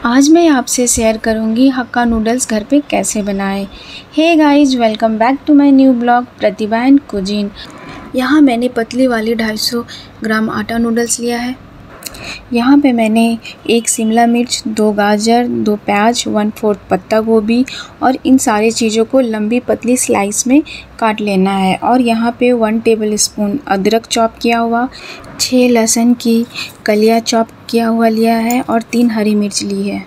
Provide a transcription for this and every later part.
आज मैं आपसे शेयर करूंगी हक्का नूडल्स घर पे कैसे बनाएं। Hey guys, welcome back to my new blog Pratibha and cuisine. यहाँ मैंने पतली वाली 250 ग्राम आटा नूडल्स लिया है। यहाँ पे मैंने 1 शिमला मिर्च, 2 गाजर, 2 प्याज, 1/4 पत्ता गोभी और इन सारी चीज़ों को लंबी पतली स्लाइस में काट लेना है। और यहाँ पे 1 टेबलस्पून अदरक चॉप किया हुआ, 6 लहसुन की कलियाँ चॉप किया हुआ लिया है और 3 हरी मिर्च ली है।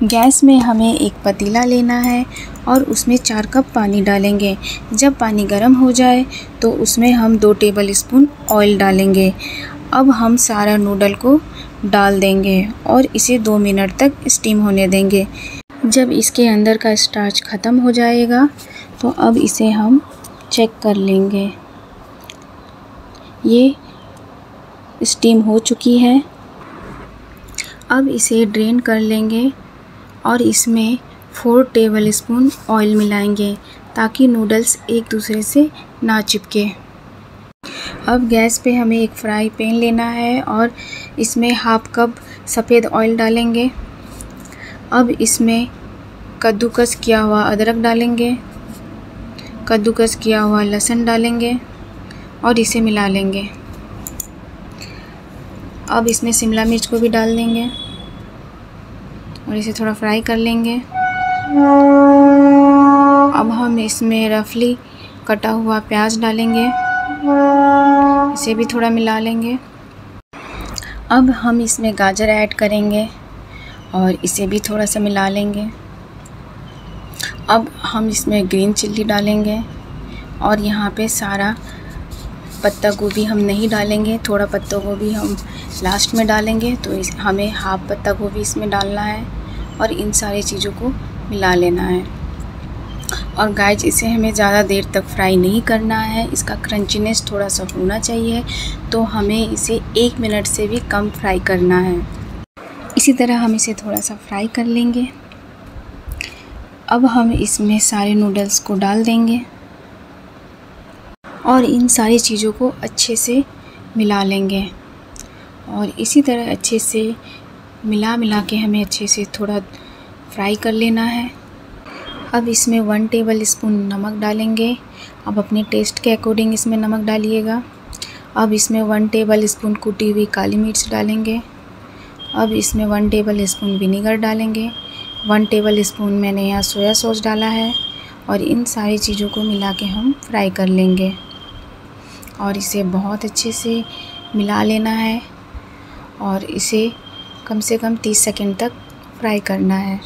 गैस में हमें एक पतीला लेना है और उसमें 4 कप पानी डालेंगे। जब पानी गर्म हो जाए तो उसमें हम 2 टेबलस्पून ऑयल डालेंगे। अब हम सारा नूडल को डाल देंगे और इसे 2 मिनट तक स्टीम होने देंगे। जब इसके अंदर का स्टार्च ख़त्म हो जाएगा तो अब इसे हम चेक कर लेंगे। ये स्टीम हो चुकी है। अब इसे ड्रेन कर लेंगे और इसमें 4 टेबलस्पून ऑयल मिलाएंगे ताकि नूडल्स एक दूसरे से ना चिपके। अब गैस पे हमें एक फ्राई पैन लेना है और इसमें 1/2 कप सफ़ेद ऑयल डालेंगे। अब इसमें कद्दूकस किया हुआ अदरक डालेंगे, कद्दूकस किया हुआ लहसुन डालेंगे और इसे मिला लेंगे। अब इसमें शिमला मिर्च को भी डाल देंगे और इसे थोड़ा फ्राई कर लेंगे। अब हम इसमें रफली कटा हुआ प्याज डालेंगे, इसे भी थोड़ा मिला लेंगे। अब हम इसमें गाजर ऐड करेंगे और इसे भी थोड़ा सा मिला लेंगे। अब हम इसमें ग्रीन चिल्ली डालेंगे और यहाँ पे सारा पत्ता गोभी हम नहीं डालेंगे, थोड़ा पत्ता गोभी हम लास्ट में डालेंगे। तो हमें 1/2 पत्ता गोभी इसमें डालना है और इन सारी चीज़ों को मिला लेना है। और गाइस, इसे हमें ज़्यादा देर तक फ्राई नहीं करना है, इसका क्रंचीनेस थोड़ा सा होना चाहिए, तो हमें इसे 1 मिनट से भी कम फ्राई करना है। इसी तरह हम इसे थोड़ा सा फ्राई कर लेंगे। अब हम इसमें सारे नूडल्स को डाल देंगे और इन सारी चीज़ों को अच्छे से मिला लेंगे। और इसी तरह अच्छे से मिला के हमें अच्छे से थोड़ा फ्राई कर लेना है। अब इसमें 1 टेबलस्पून नमक डालेंगे। अब अपने टेस्ट के अकॉर्डिंग इसमें नमक डालिएगा। अब इसमें 1 टेबलस्पून कुटी हुई काली मिर्च डालेंगे। अब इसमें 1 टेबलस्पून विनेगर डालेंगे। 1 टेबलस्पून मैंने यहाँ सोया सॉस डाला है और इन सारी चीज़ों को मिला के हम फ्राई कर लेंगे और इसे बहुत अच्छे से मिला लेना है और इसे कम से कम 30 सेकंड तक फ्राई करना है।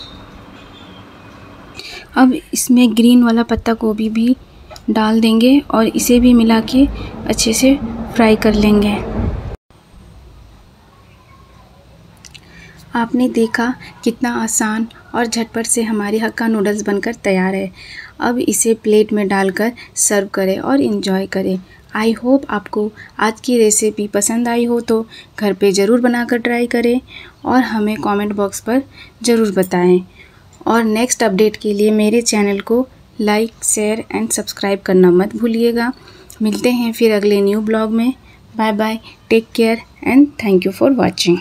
अब इसमें ग्रीन वाला पत्ता गोभी भी डाल देंगे और इसे भी मिला के अच्छे से फ्राई कर लेंगे। आपने देखा कितना आसान और झटपट से हमारी हक्का नूडल्स बनकर तैयार है। अब इसे प्लेट में डालकर सर्व करें और एंजॉय करें। आई होप आपको आज की रेसिपी पसंद आई हो तो घर पे ज़रूर बनाकर ट्राई करें और हमें कमेंट बॉक्स पर ज़रूर बताएं। और नेक्स्ट अपडेट के लिए मेरे चैनल को लाइक, शेयर एंड सब्सक्राइब करना मत भूलिएगा। मिलते हैं फिर अगले न्यू ब्लॉग में। Bye bye, take care and thank you for watching.